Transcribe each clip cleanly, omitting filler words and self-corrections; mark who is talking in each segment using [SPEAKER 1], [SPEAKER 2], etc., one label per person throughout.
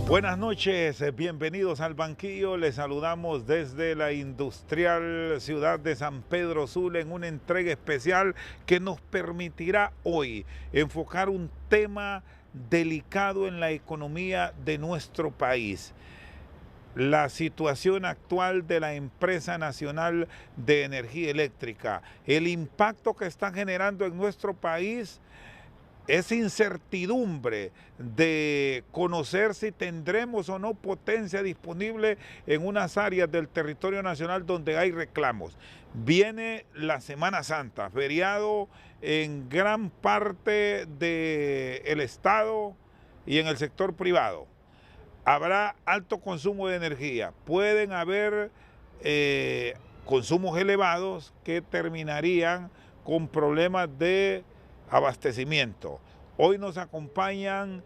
[SPEAKER 1] Buenas noches, bienvenidos al banquillo. Les saludamos desde la industrial ciudad de San Pedro Sula en una entrega especial que nos permitirá hoy enfocar un tema delicado en la economía de nuestro país. La situación actual de la empresa nacional de energía eléctrica, el impacto que está generando en nuestro país, esa incertidumbre de conocer si tendremos o no potencia disponible en unas áreas del territorio nacional donde hay reclamos. Viene la Semana Santa, feriado en gran parte del Estado y en el sector privado. Habrá alto consumo de energía, pueden haber consumos elevados que terminarían con problemas de abastecimiento. Hoy nos acompañan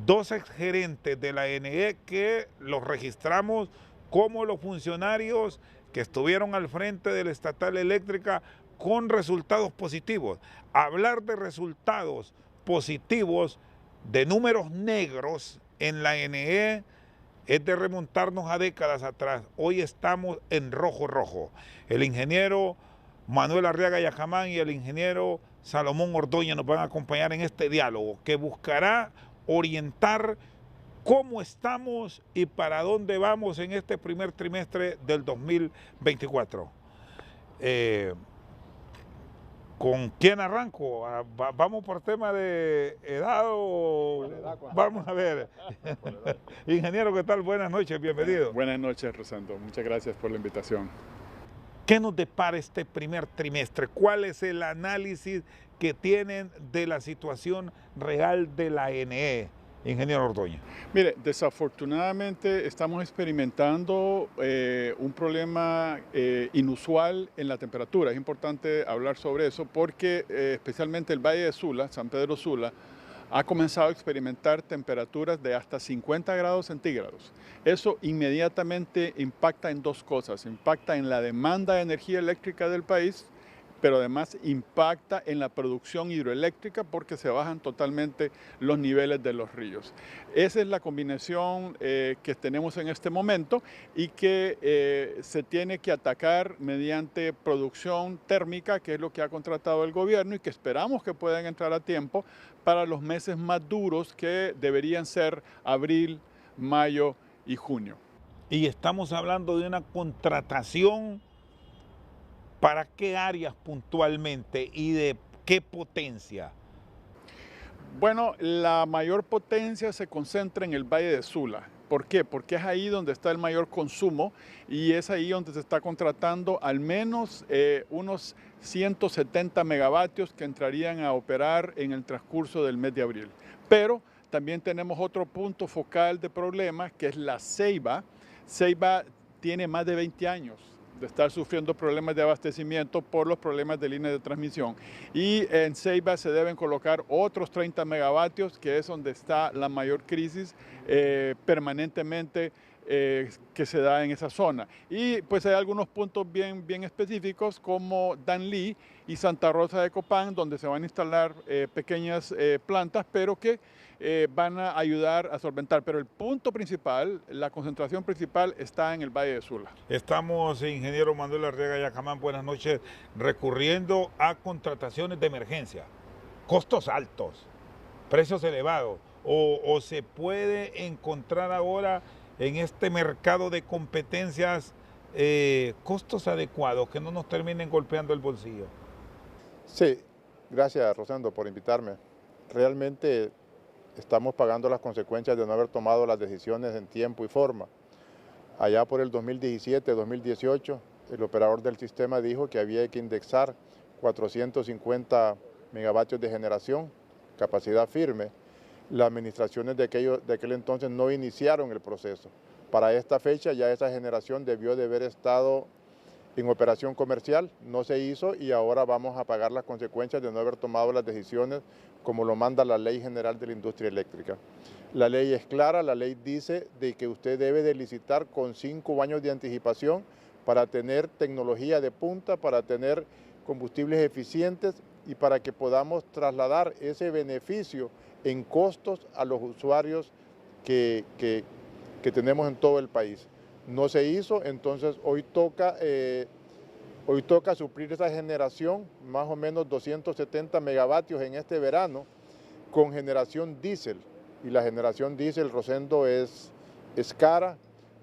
[SPEAKER 1] dos exgerentes de la NE que los registramos como los funcionarios que estuvieron al frente de la estatal eléctrica con resultados positivos. Hablar de resultados positivos, de números negros en la NE, es de remontarnos a décadas atrás. Hoy estamos en rojo. El ingeniero Manuel Arriaga Yacamán y el ingeniero Salomón Ordóñez nos van a acompañar en este diálogo que buscará orientar cómo estamos y para dónde vamos en este primer trimestre del 2024. ¿Con quién arranco? ¿Vamos por tema de edad o...? Vamos a ver. Ingeniero, ¿qué tal? Buenas noches, bienvenido.
[SPEAKER 2] Buenas noches, Rosendo. Muchas gracias por la invitación.
[SPEAKER 1] ¿Qué nos depara este primer trimestre? ¿Cuál es el análisis que tienen de la situación real de la NE, ingeniero Ordóñez?
[SPEAKER 2] Mire, desafortunadamente estamos experimentando un problema inusual en la temperatura. Es importante hablar sobre eso porque especialmente el Valle de Sula, San Pedro Sula, ha comenzado a experimentar temperaturas de hasta 50 grados centígrados. Eso inmediatamente impacta en dos cosas. Impacta en la demanda de energía eléctrica del país, pero además impacta en la producción hidroeléctrica porque se bajan totalmente los niveles de los ríos. Esa es la combinación que tenemos en este momento y que se tiene que atacar mediante producción térmica, que es lo que ha contratado el gobierno y que esperamos que puedan entrar a tiempo para los meses más duros que deberían ser abril, mayo y junio.
[SPEAKER 1] Y estamos hablando de una contratación. ¿Para qué áreas puntualmente y de qué potencia?
[SPEAKER 2] Bueno, la mayor potencia se concentra en el Valle de Sula. ¿Por qué? Porque es ahí donde está el mayor consumo y es ahí donde se está contratando al menos unos 170 megavatios que entrarían a operar en el transcurso del mes de abril. Pero también tenemos otro punto focal de problema que es la Ceiba. Ceiba tiene más de 20 años de estar sufriendo problemas de abastecimiento por los problemas de línea de transmisión. Y en Ceiba se deben colocar otros 30 megavatios, que es donde está la mayor crisis permanentemente que se da en esa zona. Y pues hay algunos puntos bien específicos como Danlí y Santa Rosa de Copán, donde se van a instalar pequeñas plantas, pero que van a ayudar a solventar. Pero el punto principal, la concentración principal está en el Valle de Sula.
[SPEAKER 1] Estamos, ingeniero Manuel Arriaga Yacamán, buenas noches, recurriendo a contrataciones de emergencia, costos altos, precios elevados, o se puede encontrar ahora en este mercado de competencias costos adecuados que no nos terminen golpeando el bolsillo.
[SPEAKER 3] Sí, gracias Rosendo por invitarme. Realmente estamos pagando las consecuencias de no haber tomado las decisiones en tiempo y forma. Allá por el 2017-2018, el operador del sistema dijo que había que indexar 450 megavatios de generación, capacidad firme. Las administraciones de aquel entonces no iniciaron el proceso. Para esta fecha ya esa generación debió de haber estado en operación comercial, no se hizo y ahora vamos a pagar las consecuencias de no haber tomado las decisiones como lo manda la Ley General de la Industria Eléctrica. La ley es clara, la ley dice de que usted debe de licitar con 5 años de anticipación para tener tecnología de punta, para tener combustibles eficientes y para que podamos trasladar ese beneficio en costos a los usuarios que que tenemos en todo el país. No se hizo, entonces hoy toca suplir esa generación, más o menos 270 megavatios en este verano, con generación diésel. Y la generación diésel, Rosendo, es cara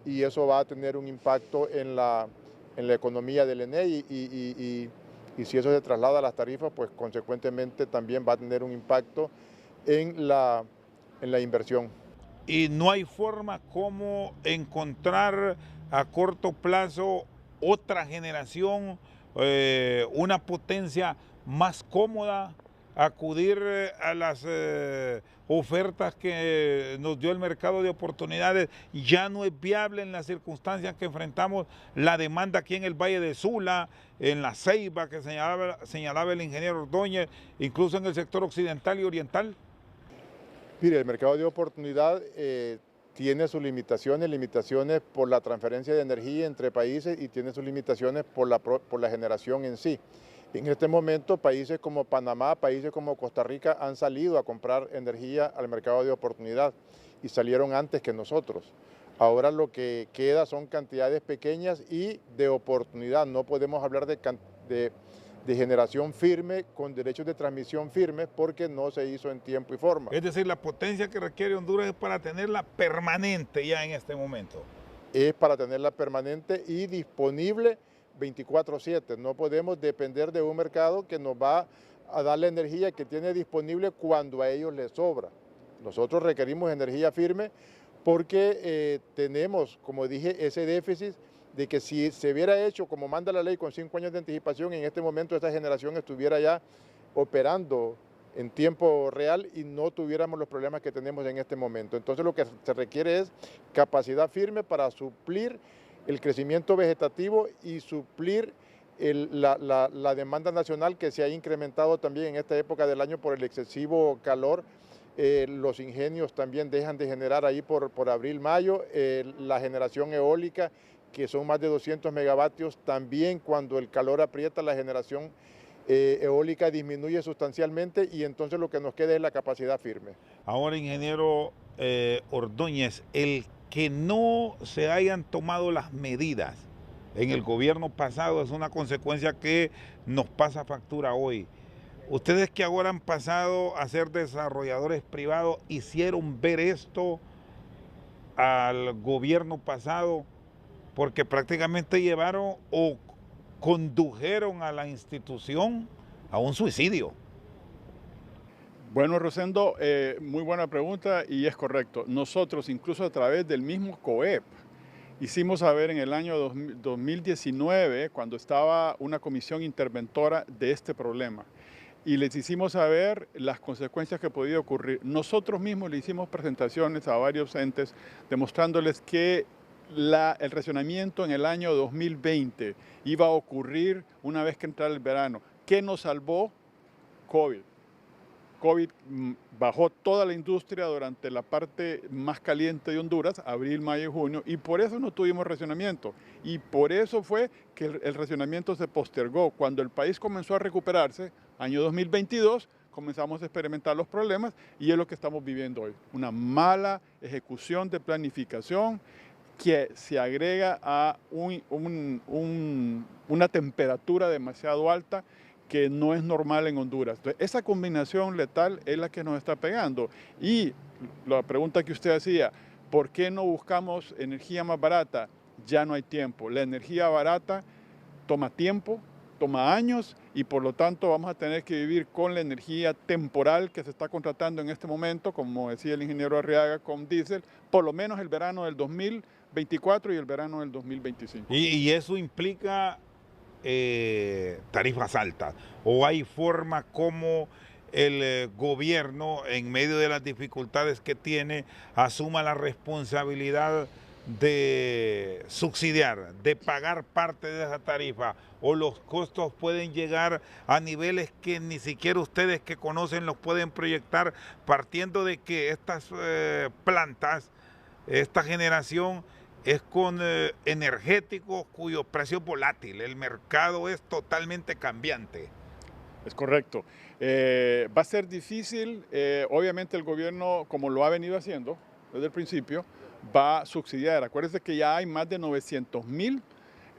[SPEAKER 3] y eso va a tener un impacto en la economía del ENEI y si eso se traslada a las tarifas, pues consecuentemente también va a tener un impacto en la inversión.
[SPEAKER 1] Y no hay forma como encontrar a corto plazo otra generación, una potencia más cómoda, acudir a las ofertas que nos dio el mercado de oportunidades. Ya no es viable en las circunstancias que enfrentamos la demanda aquí en el Valle de Sula, en la Ceiba que señalaba el ingeniero Ordóñez, incluso en el sector occidental y oriental.
[SPEAKER 3] Mire, el mercado de oportunidad tiene sus limitaciones por la transferencia de energía entre países y tiene sus limitaciones por la generación en sí. En este momento, países como Panamá, países como Costa Rica han salido a comprar energía al mercado de oportunidad y salieron antes que nosotros. Ahora lo que queda son cantidades pequeñas y de oportunidad. No podemos hablar de generación firme con derechos de transmisión firmes porque no se hizo en tiempo y forma.
[SPEAKER 1] Es decir, la potencia que requiere Honduras es para tenerla permanente ya en este momento.
[SPEAKER 3] Es para tenerla permanente y disponible 24/7. No podemos depender de un mercado que nos va a dar la energía que tiene disponible cuando a ellos les sobra. Nosotros requerimos energía firme porque tenemos, como dije, ese déficit de que si se hubiera hecho como manda la ley con 5 años de anticipación, en este momento esta generación estuviera ya operando en tiempo real y no tuviéramos los problemas que tenemos en este momento. Entonces lo que se requiere es capacidad firme para suplir el crecimiento vegetativo y suplir la demanda nacional que se ha incrementado también en esta época del año por el excesivo calor. Los ingenios también dejan de generar ahí por abril, mayo, la generación eólica, que son más de 200 megavatios, también cuando el calor aprieta la generación eólica disminuye sustancialmente y entonces lo que nos queda es la capacidad firme.
[SPEAKER 1] Ahora, ingeniero Ordóñez, el que no se hayan tomado las medidas en el gobierno pasado es una consecuencia que nos pasa factura hoy. Ustedes que ahora han pasado a ser desarrolladores privados, ¿hicieron ver esto al gobierno pasado? Porque prácticamente llevaron o condujeron a la institución a un suicidio.
[SPEAKER 2] Bueno, Rosendo, muy buena pregunta y es correcto. Nosotros, incluso a través del mismo COEP, hicimos saber en el año 2019, cuando estaba una comisión interventora de este problema, y les hicimos saber las consecuencias que podía ocurrir. Nosotros mismos le hicimos presentaciones a varios entes demostrándoles que el racionamiento en el año 2020 iba a ocurrir una vez que entrara el verano. ¿Qué nos salvó? COVID. COVID bajó toda la industria durante la parte más caliente de Honduras, abril, mayo y junio, y por eso no tuvimos racionamiento. Y por eso fue que el racionamiento se postergó. Cuando el país comenzó a recuperarse, año 2022, comenzamos a experimentar los problemas y es lo que estamos viviendo hoy. Una mala ejecución de planificación que se agrega a una temperatura demasiado alta que no es normal en Honduras. Entonces, esa combinación letal es la que nos está pegando. Y la pregunta que usted hacía, ¿por qué no buscamos energía más barata? Ya no hay tiempo. La energía barata toma tiempo, toma años y por lo tanto vamos a tener que vivir con la energía temporal que se está contratando en este momento, como decía el ingeniero Arriaga, con diésel, por lo menos el verano del 2024 y el verano del 2025.
[SPEAKER 1] Y eso implica tarifas altas, o hay forma como el gobierno, en medio de las dificultades que tiene, asuma la responsabilidad de subsidiar, de pagar parte de esa tarifa, o los costos pueden llegar a niveles que ni siquiera ustedes que conocen los pueden proyectar, partiendo de que estas plantas, esta generación es con energéticos cuyo precio es volátil, el mercado es totalmente cambiante.
[SPEAKER 2] Es correcto. Va a ser difícil, obviamente el gobierno, como lo ha venido haciendo, desde el principio, va a subsidiar. Acuérdense que ya hay más de 900,000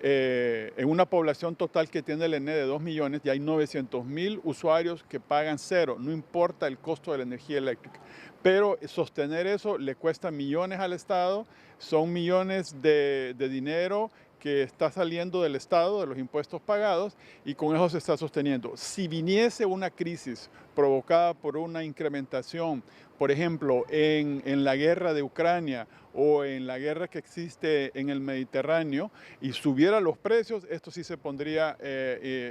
[SPEAKER 2] en una población total que tiene el ENE de 2 millones, ya hay 900,000 usuarios que pagan cero, no importa el costo de la energía eléctrica. Pero sostener eso le cuesta millones al Estado, son millones de dinero que está saliendo del Estado, de los impuestos pagados, y con eso se está sosteniendo. Si viniese una crisis provocada por una incrementación, por ejemplo, en la guerra de Ucrania o en la guerra que existe en el Mediterráneo, y subiera los precios, esto sí se pondría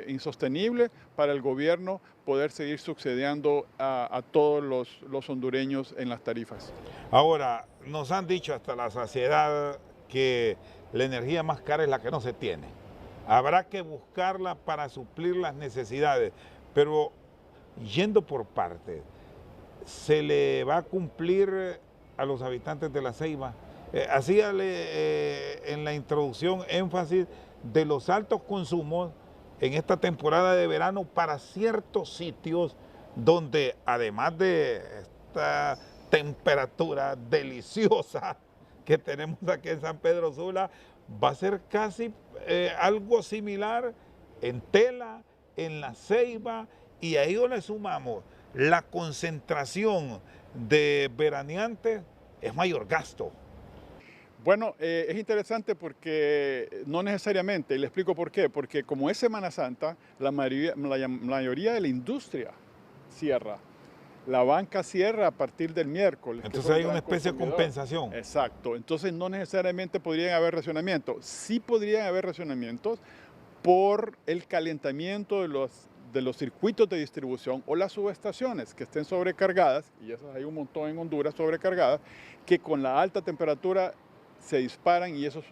[SPEAKER 2] insostenible para el gobierno poder seguir subsidiando a todos los hondureños en las tarifas.
[SPEAKER 1] Ahora, nos han dicho hasta la saciedad que la energía más cara es la que no se tiene. Habrá que buscarla para suplir las necesidades, pero yendo por partes, ¿se le va a cumplir a los habitantes de La Ceiba? Hacíale en la introducción énfasis de los altos consumos en esta temporada de verano para ciertos sitios donde, además de esta temperatura deliciosa que tenemos aquí en San Pedro Sula, va a ser casi algo similar en Tela, en La Ceiba, y ahí donde sumamos la concentración de veraneantes, es mayor gasto.
[SPEAKER 2] Bueno, es interesante porque no necesariamente, y le explico por qué, porque como es Semana Santa, la mayoría de la industria cierra. La banca cierra a partir del miércoles.
[SPEAKER 1] Entonces hay una especie de compensación.
[SPEAKER 2] Exacto. Entonces no necesariamente podrían haber racionamientos. Sí podrían haber racionamientos por el calentamiento de los circuitos de distribución o las subestaciones que estén sobrecargadas, y esas hay un montón en Honduras sobrecargadas, que con la alta temperatura se disparan y esos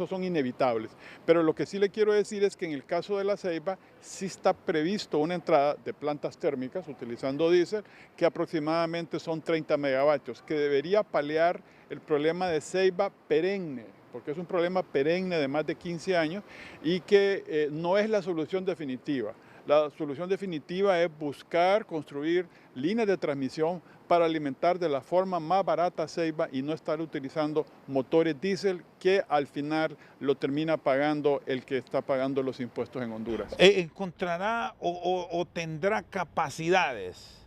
[SPEAKER 2] son inevitables. Pero lo que sí le quiero decir es que en el caso de La Ceiba sí está previsto una entrada de plantas térmicas utilizando diésel que aproximadamente son 30 megavatios, que debería paliar el problema de Ceiba perenne, porque es un problema perenne de más de 15 años y que no es la solución definitiva. La solución definitiva es buscar construir líneas de transmisión para alimentar de la forma más barata Ceiba y no estar utilizando motores diésel que al final lo termina pagando el que está pagando los impuestos en Honduras.
[SPEAKER 1] ¿Encontrará o tendrá capacidades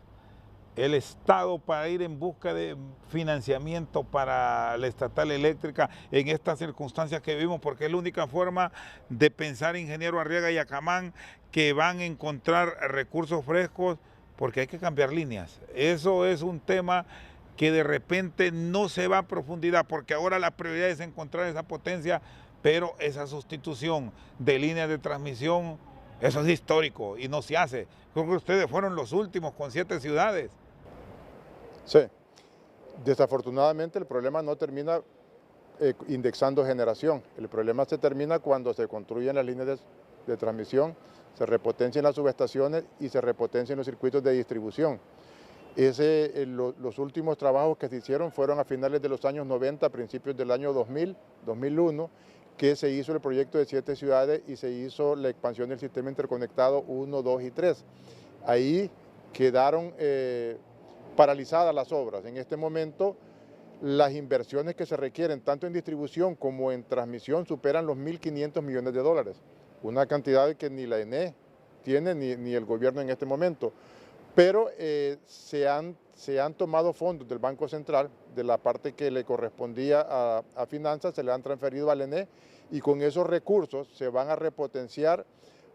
[SPEAKER 1] el Estado para ir en busca de financiamiento para la estatal eléctrica en estas circunstancias que vivimos? Porque es la única forma de pensar, ingeniero Arriaga y Acamán, que van a encontrar recursos frescos, porque hay que cambiar líneas. Eso es un tema que de repente no se va a profundidad, porque ahora la prioridad es encontrar esa potencia, pero esa sustitución de líneas de transmisión, eso es histórico y no se hace. Creo que ustedes fueron los últimos con 7 ciudades.
[SPEAKER 3] Sí, desafortunadamente el problema no termina indexando generación, el problema se termina cuando se construyen las líneas de transmisión, se repotencian las subestaciones y se repotencian los circuitos de distribución. Los últimos trabajos que se hicieron fueron a finales de los años 90, a principios del año 2000, 2001, que se hizo el proyecto de 7 ciudades y se hizo la expansión del sistema interconectado 1, 2 y 3. Ahí quedaron paralizadas las obras. En este momento, las inversiones que se requieren tanto en distribución como en transmisión superan los 1.500 millones de dólares, una cantidad que ni la ENE tiene ni el gobierno en este momento. Pero se han tomado fondos del Banco Central, de la parte que le correspondía a Finanzas, se le han transferido al ENE y con esos recursos se van a repotenciar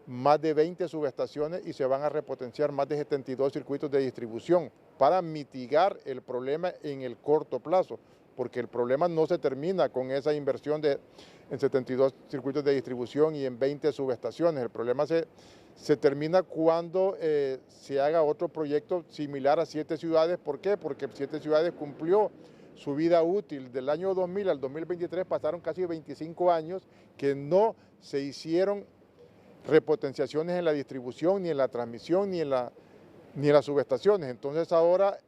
[SPEAKER 3] más de 20 subestaciones y se van a repotenciar más de 72 circuitos de distribución para mitigar el problema en el corto plazo, porque el problema no se termina con esa inversión en 72 circuitos de distribución y en 20 subestaciones. El problema se termina cuando se haga otro proyecto similar a 7 ciudades. ¿Por qué? Porque 7 ciudades cumplió su vida útil. Del año 2000 al 2023 pasaron casi 25 años que no se hicieron repotenciaciones en la distribución, ni en la transmisión, ni en las subestaciones. Entonces ahora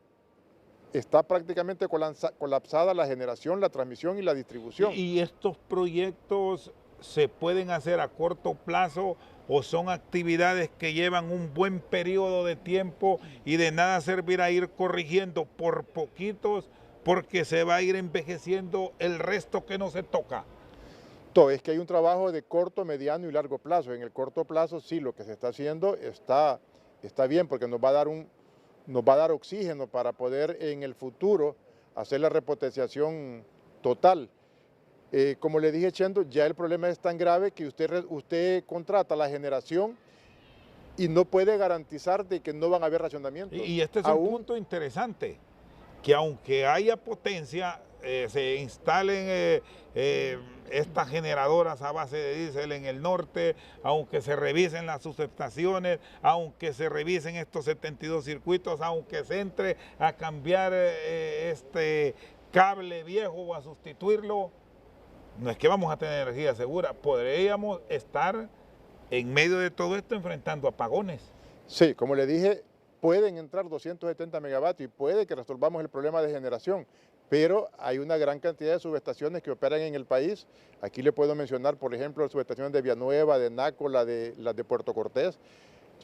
[SPEAKER 3] está prácticamente colapsada la generación, la transmisión y la distribución.
[SPEAKER 1] ¿Y estos proyectos se pueden hacer a corto plazo o son actividades que llevan un buen periodo de tiempo y de nada servirá ir corrigiendo por poquitos porque se va a ir envejeciendo el resto que no se toca.
[SPEAKER 3] Todo, es que hay un trabajo de corto, mediano y largo plazo. En el corto plazo sí, lo que se está haciendo está bien porque nos va a dar oxígeno para poder en el futuro hacer la repotenciación total. Como le dije, Chendo, ya el problema es tan grave que usted contrata la generación y no puede garantizar de que no van a haber racionamientos.
[SPEAKER 1] Y este es un punto interesante, que aunque haya potencia, se instalen estas generadoras a base de diésel en el norte, aunque se revisen las subestaciones, aunque se revisen estos 72 circuitos, aunque se entre a cambiar este cable viejo o a sustituirlo, no es que vamos a tener energía segura, podríamos estar en medio de todo esto enfrentando apagones.
[SPEAKER 3] Sí, como le dije, pueden entrar 270 megavatios y puede que resolvamos el problema de generación, pero hay una gran cantidad de subestaciones que operan en el país. Aquí le puedo mencionar, por ejemplo, las subestaciones de Villanueva, de Naco, las de Puerto Cortés,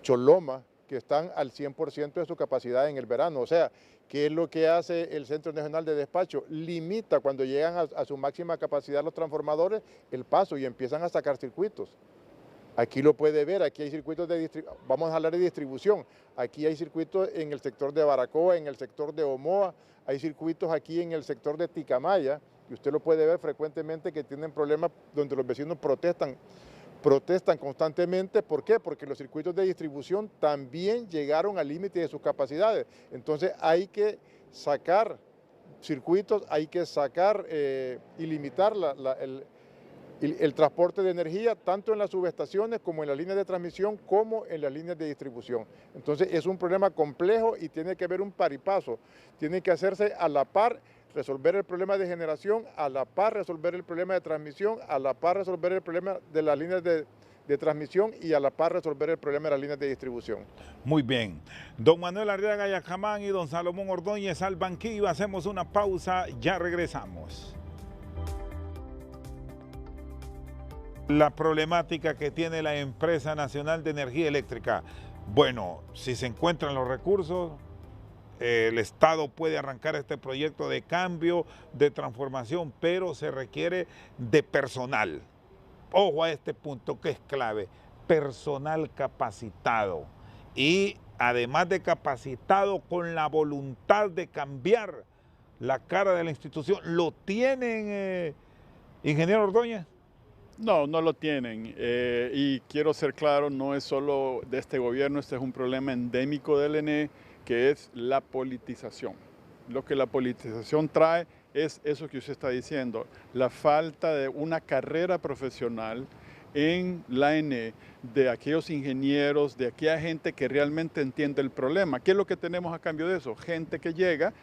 [SPEAKER 3] Choloma, que están al 100% de su capacidad en el verano. O sea, ¿qué es lo que hace el Centro Nacional de Despacho? Limita cuando llegan a su máxima capacidad los transformadores el paso y empiezan a sacar circuitos. Aquí lo puede ver, aquí hay circuitos de distribución, vamos a hablar de distribución, aquí hay circuitos en el sector de Baracoa, en el sector de Omoa, hay circuitos aquí en el sector de Ticamaya, y usted lo puede ver frecuentemente que tienen problemas donde los vecinos protestan constantemente. ¿Por qué? Porque los circuitos de distribución también llegaron al límite de sus capacidades. Entonces hay que sacar circuitos, hay que sacar y limitar el transporte de energía, tanto en las subestaciones como en las líneas de transmisión, como en las líneas de distribución. Entonces es un problema complejo y tiene que haber un par y paso. Tiene que hacerse a la par, resolver el problema de generación, a la par resolver el problema de transmisión, a la par resolver el problema de las líneas de transmisión y a la par resolver el problema de las líneas de distribución.
[SPEAKER 1] Muy bien. Don Manuel Arriaga Yacamán y don Salomón Ordóñez al banquillo. Hacemos una pausa, ya regresamos. La problemática que tiene la Empresa Nacional de Energía Eléctrica. Bueno, si se encuentran los recursos, el Estado puede arrancar este proyecto de cambio, de transformación, pero se requiere de personal. Ojo a este punto que es clave, personal capacitado. Y además de capacitado, con la voluntad de cambiar la cara de la institución. ¿Lo tienen, ingeniero Ordóñez?
[SPEAKER 2] No, no lo tienen. Y quiero ser claro, no es solo de este gobierno, este es un problema endémico del ENE, que es la politización. Lo que la politización trae es eso que usted está diciendo, la falta de una carrera profesional en la ENE, de aquellos ingenieros, de aquella gente que realmente entiende el problema. ¿Qué es lo que tenemos a cambio de eso? Gente que llega,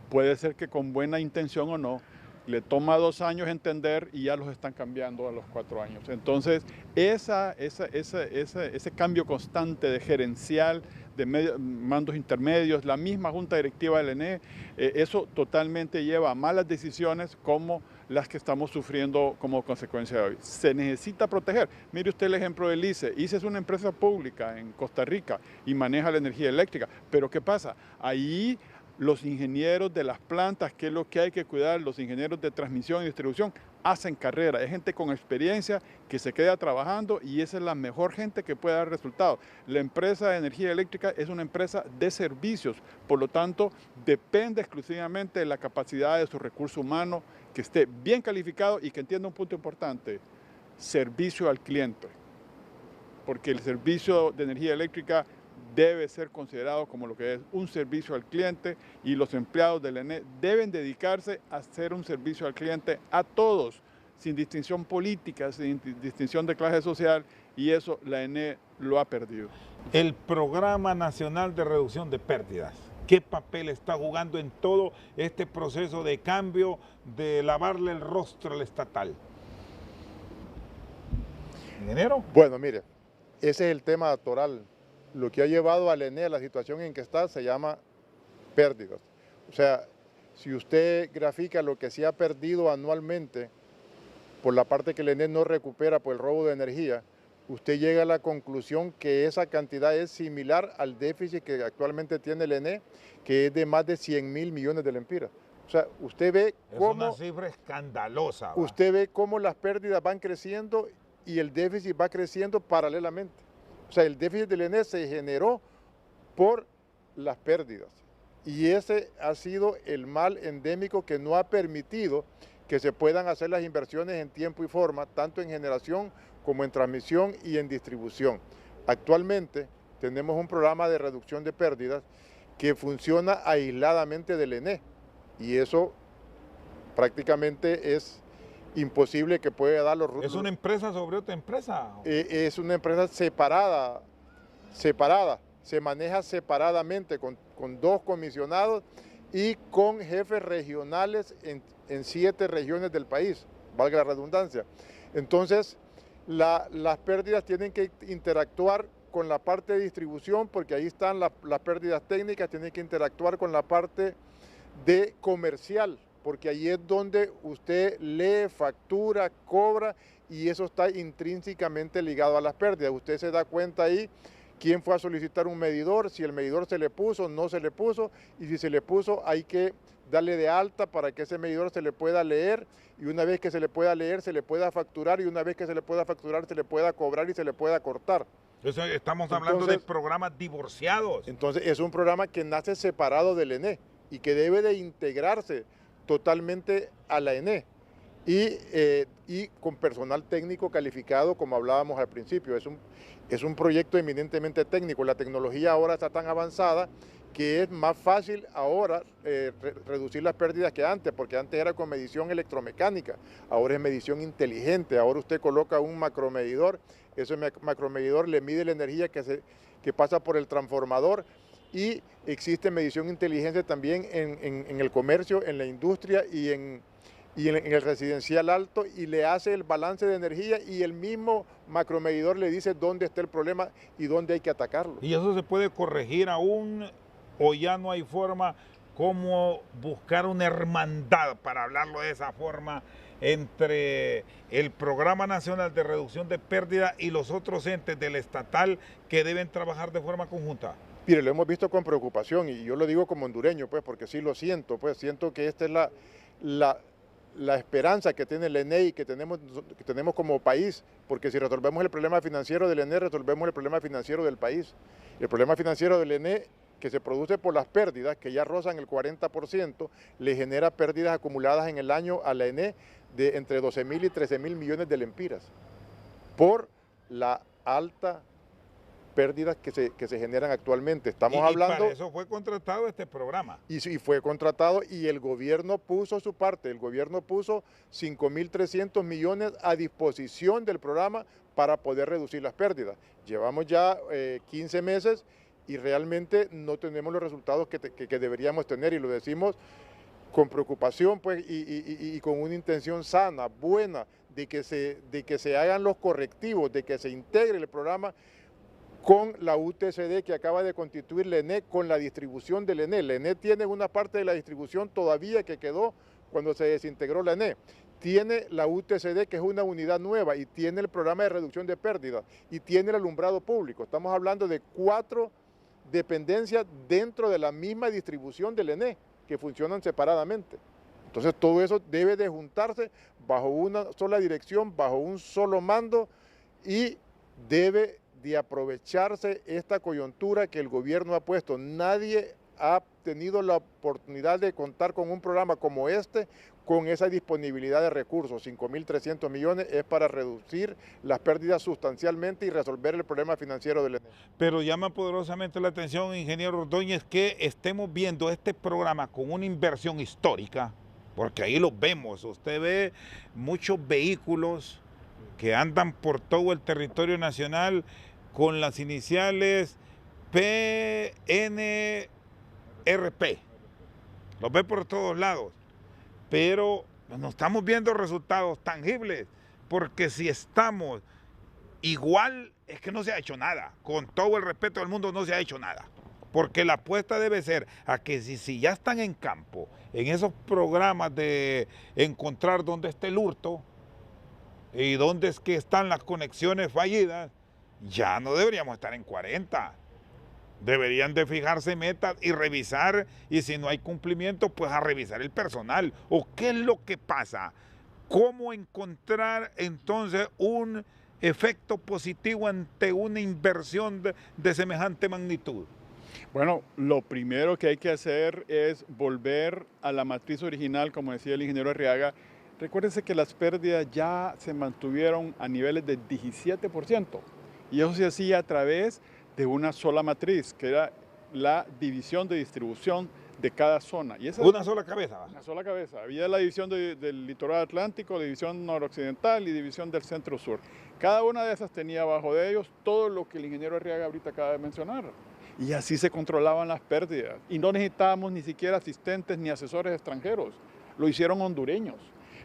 [SPEAKER 2] puede ser que con buena intención o no, le toma 2 años entender y ya los están cambiando a los 4 años. Entonces, ese cambio constante de gerencial, de mandos intermedios, la misma junta directiva del ENE, eso totalmente lleva a malas decisiones como las que estamos sufriendo como consecuencia de hoy. Se necesita proteger. Mire usted el ejemplo del ICE. ICE es una empresa pública en Costa Rica y maneja la energía eléctrica. Pero ¿qué pasa? Ahí los ingenieros de las plantas, que es lo que hay que cuidar, los ingenieros de transmisión y distribución, hacen carrera. Es gente con experiencia que se queda trabajando y esa es la mejor gente que puede dar resultados. La empresa de energía eléctrica es una empresa de servicios, por lo tanto, depende exclusivamente de la capacidad de su recurso humano, que esté bien calificado y que entienda un punto importante, servicio al cliente. Porque el servicio de energía eléctrica debe ser considerado como lo que es un servicio al cliente y los empleados del ENE deben dedicarse a hacer un servicio al cliente a todos, sin distinción política, sin distinción de clase social, y eso la ENE lo ha perdido.
[SPEAKER 1] El Programa Nacional de Reducción de Pérdidas, ¿qué papel está jugando en todo este proceso de cambio, de lavarle el rostro al estatal? ¿Ingeniero?
[SPEAKER 3] Bueno, mire, ese es el tema actoral. Lo que ha llevado al ENE a la situación en que está se llama pérdidas. O sea, si usted grafica lo que se ha perdido anualmente por la parte que el ENE no recupera por el robo de energía, usted llega a la conclusión que esa cantidad es similar al déficit que actualmente tiene el ENE, que es de más de 100.000 millones de lempiras. O sea, usted ve
[SPEAKER 1] Es
[SPEAKER 3] cómo,
[SPEAKER 1] una cifra escandalosa. ¿va?
[SPEAKER 3] usted ve cómo las pérdidas van creciendo y el déficit va creciendo paralelamente. O sea, el déficit del ENE se generó por las pérdidas. Y ese ha sido el mal endémico que no ha permitido que se puedan hacer las inversiones en tiempo y forma, tanto en generación como en transmisión y en distribución. Actualmente tenemos un programa de reducción de pérdidas que funciona aisladamente del ENE y eso prácticamente es imposible que pueda dar los...
[SPEAKER 1] ¿Es una empresa sobre otra empresa?
[SPEAKER 3] Es una empresa separada, se maneja separadamente con 2 comisionados y con jefes regionales en 7 regiones del país, valga la redundancia. Entonces, las pérdidas tienen que interactuar con la parte de distribución, porque ahí están las pérdidas técnicas, tienen que interactuar con la parte de comercial, porque ahí es donde usted lee, factura, cobra, y eso está intrínsecamente ligado a las pérdidas. Usted se da cuenta ahí quién fue a solicitar un medidor, si el medidor se le puso, no se le puso, y si se le puso hay que darle de alta para que ese medidor se le pueda leer, y una vez que se le pueda leer se le pueda facturar, y una vez que se le pueda facturar se le pueda cobrar y se le pueda cortar.
[SPEAKER 1] Eso estamos hablando de programas divorciados.
[SPEAKER 3] Entonces es un programa que nace separado del ENE y que debe de integrarse totalmente a la ENE y con personal técnico calificado, como hablábamos al principio. Es un proyecto eminentemente técnico. La tecnología ahora está tan avanzada que es más fácil ahora reducir las pérdidas que antes, porque antes era con medición electromecánica, ahora es medición inteligente. Ahora usted coloca un macromedidor, ese macromedidor le mide la energía que pasa por el transformador, y existe medición inteligente también en el comercio, en la industria y en el residencial alto, y le hace el balance de energía, y el mismo macromedidor le dice dónde está el problema y dónde hay que atacarlo.
[SPEAKER 1] ¿Y eso se puede corregir aún o ya no hay forma como buscar una hermandad, para hablarlo de esa forma, entre el Programa Nacional de Reducción de Pérdida y los otros entes del estatal que deben trabajar de forma conjunta?
[SPEAKER 3] Mire, lo hemos visto con preocupación, y yo lo digo como hondureño, pues, porque sí lo siento, pues siento que esta es la esperanza que tiene el ENE y que tenemos como país, porque si resolvemos el problema financiero del ENE, resolvemos el problema financiero del país. El problema financiero del ENE, que se produce por las pérdidas, que ya rozan el 40%, le genera pérdidas acumuladas en el año a la ENE de entre 12.000 y 13.000 millones de lempiras, por la alta pérdidas que se generan actualmente. Estamos hablando...
[SPEAKER 1] para eso fue contratado este programa.
[SPEAKER 3] Y fue contratado, y el gobierno puso su parte. El gobierno puso 5.300 millones a disposición del programa para poder reducir las pérdidas. Llevamos ya 15 meses y realmente no tenemos los resultados que deberíamos tener, y lo decimos con preocupación, pues, y con una intención sana, buena, de que se hagan los correctivos, de que se integre el programa con la UTCD que acaba de constituir la ENE, con la distribución del ENE. La ENE tiene una parte de la distribución todavía que quedó cuando se desintegró la ENE. Tiene la UTCD, que es una unidad nueva, y tiene el programa de reducción de pérdidas, y tiene el alumbrado público. Estamos hablando de 4 dependencias dentro de la misma distribución del ENE, que funcionan separadamente. Entonces todo eso debe de juntarse bajo una sola dirección, bajo un solo mando, y debe de aprovecharse esta coyuntura que el gobierno ha puesto. Nadie ha tenido la oportunidad de contar con un programa como este, con esa disponibilidad de recursos. 5.300 millones es para reducir las pérdidas sustancialmente y resolver el problema financiero del ENE.
[SPEAKER 1] Pero llama poderosamente la atención, ingeniero Ordóñez, que estemos viendo este programa con una inversión histórica, porque ahí lo vemos. Usted ve muchos vehículos que andan por todo el territorio nacional con las iniciales PNRP. Los ve por todos lados, pero no estamos viendo resultados tangibles, porque si estamos igual es que no se ha hecho nada. Con todo el respeto del mundo, no se ha hecho nada, porque la apuesta debe ser a que si ya están en campo, en esos programas de encontrar dónde está el hurto y dónde es que están las conexiones fallidas, ya no deberíamos estar en 40. Deberían de fijarse metas y revisar, y si no hay cumplimiento, pues a revisar el personal. ¿O qué es lo que pasa? ¿Cómo encontrar entonces un efecto positivo ante una inversión de semejante magnitud?
[SPEAKER 2] Bueno, lo primero que hay que hacer es volver a la matriz original, como decía el ingeniero Arriaga. Recuérdense que las pérdidas ya se mantuvieron a niveles de 17%, y eso se hacía a través de una sola matriz, que era la división de distribución de cada zona. Y esa
[SPEAKER 1] Una sola cabeza.
[SPEAKER 2] una sola cabeza. Había la división del litoral atlántico, la división noroccidental y división del centro-sur. Cada una de esas tenía bajo de ellos todo lo que el ingeniero Arriaga ahorita acaba de mencionar. Y así se controlaban las pérdidas. Y no necesitábamos ni siquiera asistentes ni asesores extranjeros. Lo hicieron hondureños.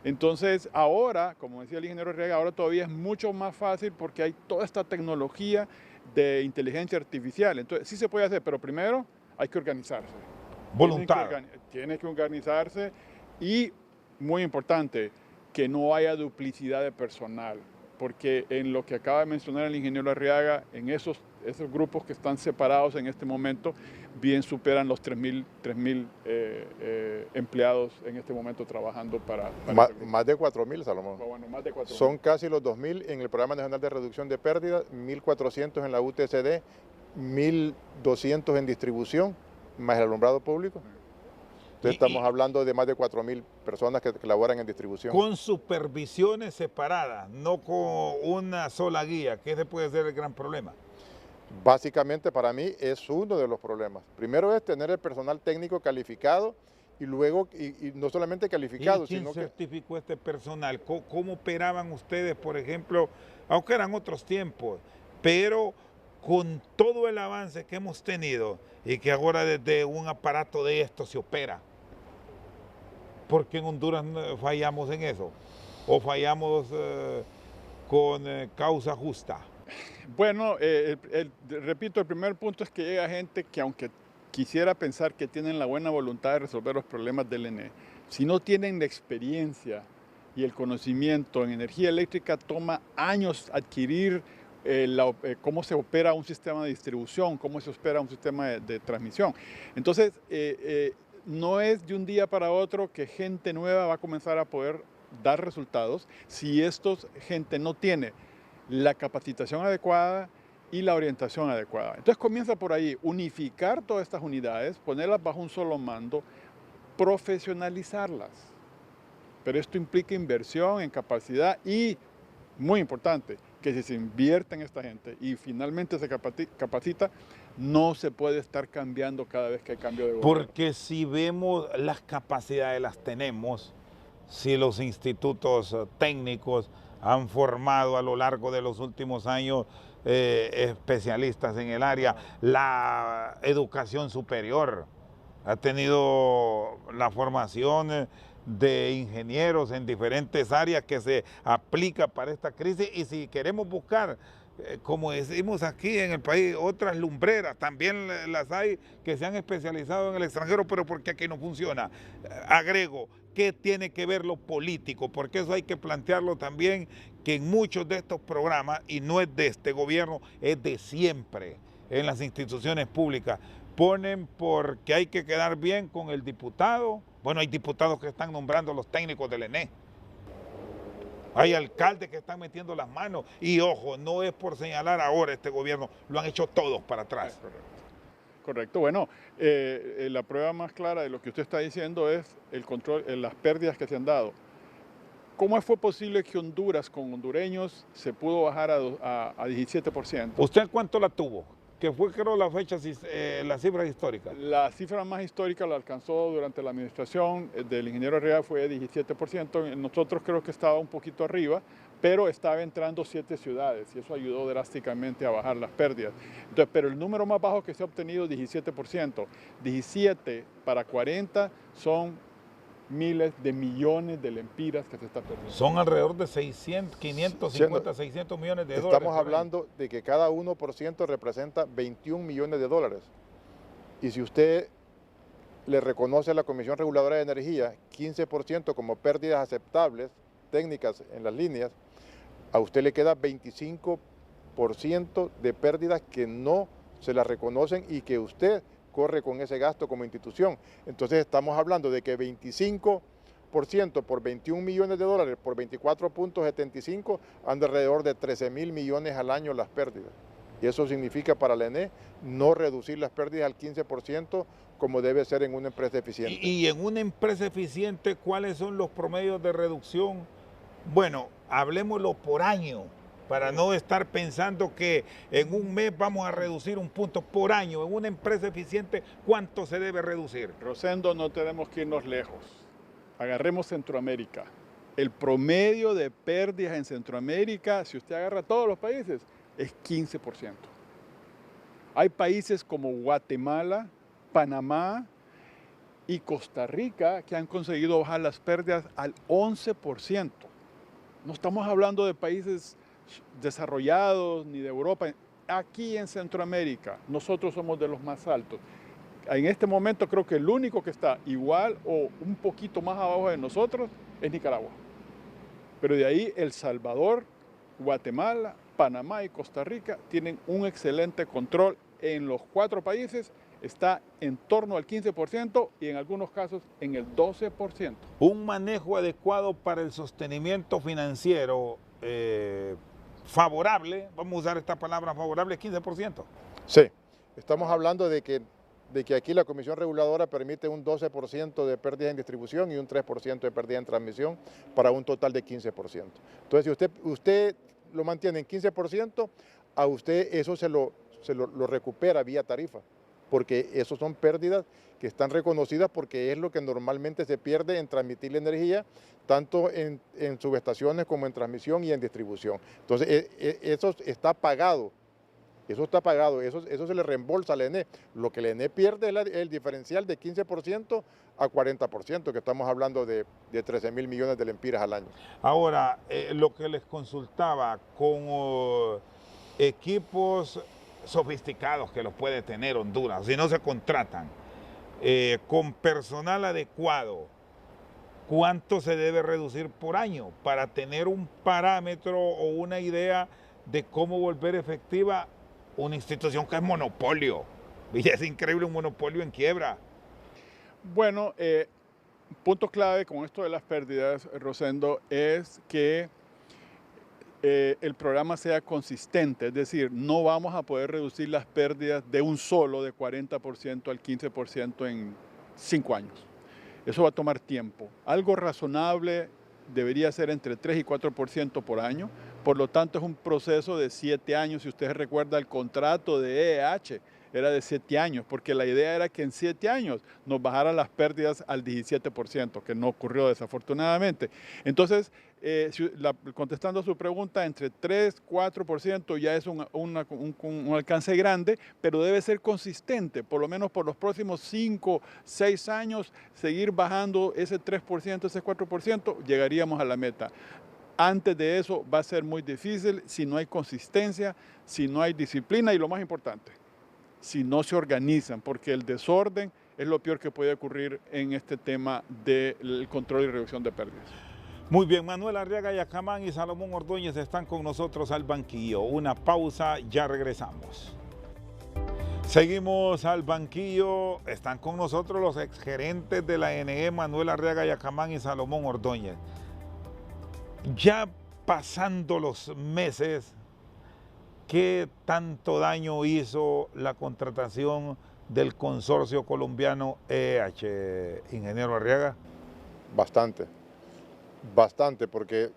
[SPEAKER 2] Entonces ahora, como decía el ingeniero Arriaga, ahora todavía es mucho más fácil porque hay toda esta tecnología de inteligencia artificial. Entonces sí se puede hacer, pero primero hay que organizarse.
[SPEAKER 1] Voluntad.
[SPEAKER 2] Tiene que organizarse y, muy importante, que no haya duplicidad de personal, porque en lo que acaba de mencionar el ingeniero Arriaga, en esos grupos que están separados en este momento, bien superan los 3.000 empleados en este momento trabajando para
[SPEAKER 3] más de 4.000, Salomón.
[SPEAKER 2] Bueno, más de 4.000.
[SPEAKER 3] Son casi los 2.000 en el Programa Nacional de Reducción de Pérdidas, 1.400 en la UTCD, 1.200 en distribución, más el alumbrado público. Entonces estamos hablando de más de 4.000 personas que laboran en distribución.
[SPEAKER 1] Con supervisiones separadas, no con una sola guía, que ese puede ser el gran problema.
[SPEAKER 3] Básicamente para mí es uno de los problemas. Primero es tener el personal técnico calificado y luego, y no solamente calificado,
[SPEAKER 1] ¿Y quién
[SPEAKER 3] sino
[SPEAKER 1] certificó este personal? ¿Cómo operaban ustedes, por ejemplo, aunque eran otros tiempos, pero con todo el avance que hemos tenido y que ahora desde un aparato de esto se opera? ¿Por qué en Honduras fallamos en eso? ¿O fallamos con causa justa?
[SPEAKER 2] Bueno, repito, el primer punto es que llega gente que, aunque quisiera pensar que tienen la buena voluntad de resolver los problemas del ENE, si no tienen la experiencia y el conocimiento en energía eléctrica, toma años adquirir cómo se opera un sistema de distribución, cómo se opera un sistema de transmisión. Entonces, no es de un día para otro que gente nueva va a comenzar a poder dar resultados si gente no tiene la capacitación adecuada y la orientación adecuada. Entonces comienza por ahí, unificar todas estas unidades, ponerlas bajo un solo mando, profesionalizarlas. Pero esto implica inversión en capacidad y, muy importante, que si se invierte en esta gente y finalmente se capacita, no se puede estar cambiando cada vez que hay cambio de gobierno.
[SPEAKER 1] Porque si vemos las capacidades, las tenemos, si los institutos técnicos han formado a lo largo de los últimos años especialistas en el área, la educación superior ha tenido la formación de ingenieros en diferentes áreas que se aplica para esta crisis, y si queremos buscar, como decimos aquí en el país, otras lumbreras, también las hay que se han especializado en el extranjero, pero porque aquí no funciona. Agrego, ¿qué tiene que ver lo político? Porque eso hay que plantearlo también, que en muchos de estos programas, y no es de este gobierno, es de siempre en las instituciones públicas, ponen porque hay que quedar bien con el diputado. Bueno, hay diputados que están nombrando los técnicos del ENE. Hay alcaldes que están metiendo las manos. Y ojo, no es por señalar ahora este gobierno, lo han hecho todos para atrás.
[SPEAKER 2] Correcto. Bueno, la prueba más clara de lo que usted está diciendo es el control, las pérdidas que se han dado. ¿Cómo fue posible que Honduras, con hondureños, se pudo bajar a 17%?
[SPEAKER 1] ¿Usted cuánto la tuvo? Que fue, creo, la fecha, la cifra histórica.
[SPEAKER 2] La cifra más histórica la alcanzó durante la administración del ingeniero Arriaga, fue 17%. Nosotros creo que estaba un poquito arriba, pero estaba entrando 7 ciudades y eso ayudó drásticamente a bajar las pérdidas. Entonces, pero el número más bajo que se ha obtenido es 17%. 17 para 40 son miles de millones de lempiras que se están perdiendo.
[SPEAKER 1] Son alrededor de 550, 600 millones de dólares.
[SPEAKER 3] Estamos hablando de que cada 1% representa 21 millones de dólares. Y si usted le reconoce a la Comisión Reguladora de Energía 15% como pérdidas aceptables técnicas en las líneas, a usted le queda 25% de pérdidas que no se las reconocen y que usted corre con ese gasto como institución. Entonces estamos hablando de que 25% por 21 millones de dólares por 24.75 anda alrededor de 13.000 millones al año las pérdidas. Y eso significa para la ENE no reducir las pérdidas al 15% como debe ser en una empresa eficiente.
[SPEAKER 1] Y en una empresa eficiente, ¿cuáles son los promedios de reducción? Bueno, hablemoslo por año, para no estar pensando que en un mes vamos a reducir un punto por año. En una empresa eficiente, ¿cuánto se debe reducir?
[SPEAKER 2] Rosendo, no tenemos que irnos lejos. Agarremos Centroamérica. El promedio de pérdidas en Centroamérica, si usted agarra todos los países, es 15%. Hay países como Guatemala, Panamá y Costa Rica que han conseguido bajar las pérdidas al 11%. No estamos hablando de países desarrollados ni de Europa. Aquí en Centroamérica nosotros somos de los más altos. En este momento creo que el único que está igual o un poquito más abajo de nosotros es Nicaragua. Pero de ahí El Salvador, Guatemala, Panamá y Costa Rica tienen un excelente control. En los 4 países está en torno al 15% y en algunos casos en el 12%.
[SPEAKER 1] Un manejo adecuado para el sostenimiento financiero favorable, vamos a usar esta palabra favorable, 15%.
[SPEAKER 3] Sí, estamos hablando de que aquí la Comisión Reguladora permite un 12% de pérdida en distribución y un 3% de pérdida en transmisión para un total de 15%. Entonces, si usted lo mantiene en 15%, a usted eso se lo recupera vía tarifa, porque esos son pérdidas que están reconocidas porque es lo que normalmente se pierde en transmitir la energía, tanto en subestaciones como en transmisión y en distribución. Entonces, eso está pagado. Eso está pagado, eso se le reembolsa a la ENE. Lo que la ENE pierde es el diferencial de 15% a 40%, que estamos hablando de 13.000 millones de lempiras al año.
[SPEAKER 1] Ahora, lo que les consultaba, con equipos sofisticados que los puede tener Honduras, si no se contratan, con personal adecuado, ¿cuánto se debe reducir por año para tener un parámetro o una idea de cómo volver efectiva una institución que es monopolio? Y es increíble, un monopolio en quiebra.
[SPEAKER 2] Bueno, punto clave con esto de las pérdidas, Rosendo, es que el programa sea consistente, es decir, no vamos a poder reducir las pérdidas de un solo de 40% al 15% en 5 años. Eso va a tomar tiempo. Algo razonable debería ser entre 3 y 4% por año. Por lo tanto, es un proceso de 7 años. Si usted recuerda, el contrato de EEH era de 7 años, porque la idea era que en 7 años nos bajaran las pérdidas al 17%, que no ocurrió desafortunadamente. Entonces, contestando a su pregunta, entre 3 y 4% ya es un alcance grande, pero debe ser consistente, por lo menos por los próximos 5, 6 años, seguir bajando ese 3%, ese 4%, llegaríamos a la meta. Antes de eso va a ser muy difícil si no hay consistencia, si no hay disciplina y lo más importante, si no se organizan, porque el desorden es lo peor que puede ocurrir en este tema del control y reducción de pérdidas.
[SPEAKER 1] Muy bien, Manuel Arriaga Yacamán y Salomón Ordóñez están con nosotros al banquillo. Una pausa, ya regresamos. Seguimos al banquillo, están con nosotros los exgerentes de la ENE, Manuel Arriaga Yacamán y Salomón Ordóñez. Ya pasando los meses, ¿qué tanto daño hizo la contratación del consorcio colombiano EEH, ingeniero Arriaga?
[SPEAKER 3] Bastante, porque